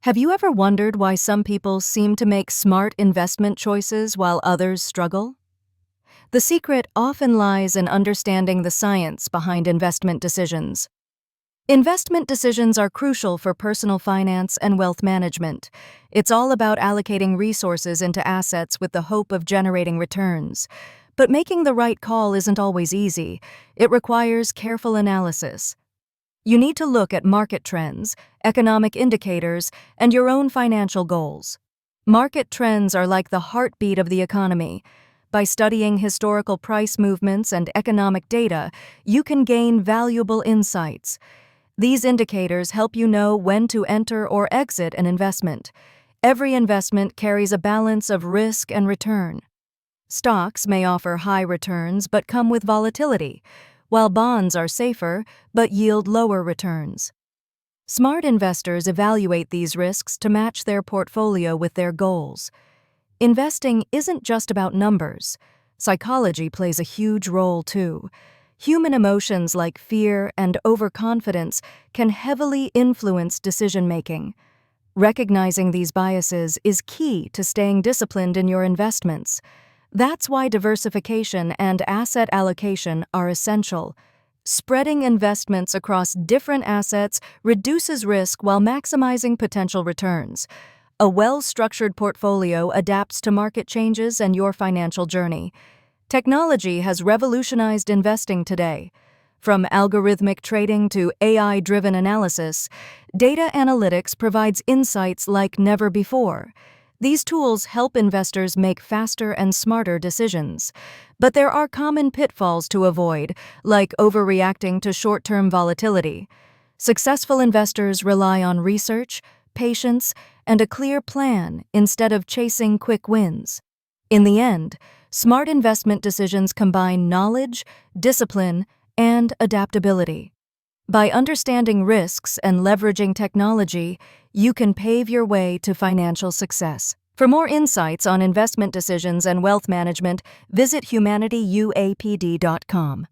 Have you ever wondered why some people seem to make smart investment choices while others struggle? The secret often lies in understanding the science behind investment decisions. Investment decisions are crucial for personal finance and wealth management. It's all about allocating resources into assets with the hope of generating returns. But making the right call isn't always easy. It requires careful analysis. You need to look at market trends, economic indicators, and your own financial goals. Market trends are like the heartbeat of the economy. By studying historical price movements and economic data, you can gain valuable insights. These indicators help you know when to enter or exit an investment. Every investment carries a balance of risk and return. Stocks may offer high returns but come with volatility, while bonds are safer but yield lower returns. Smart investors evaluate these risks to match their portfolio with their goals. Investing isn't just about numbers. Psychology plays a huge role too. Human emotions like fear and overconfidence can heavily influence decision-making. Recognizing these biases is key to staying disciplined in your investments. That's why diversification and asset allocation are essential. Spreading investments across different assets reduces risk while maximizing potential returns. A well-structured portfolio adapts to market changes and your financial journey. Technology has revolutionized investing today. From algorithmic trading to AI-driven analysis, data analytics provides insights like never before. These tools help investors make faster and smarter decisions. But there are common pitfalls to avoid, like overreacting to short-term volatility. Successful investors rely on research, patience, and a clear plan instead of chasing quick wins. In the end, smart investment decisions combine knowledge, discipline, and adaptability. By understanding risks and leveraging technology, you can pave your way to financial success. For more insights on investment decisions and wealth management, visit HUMANITYUAPD.com.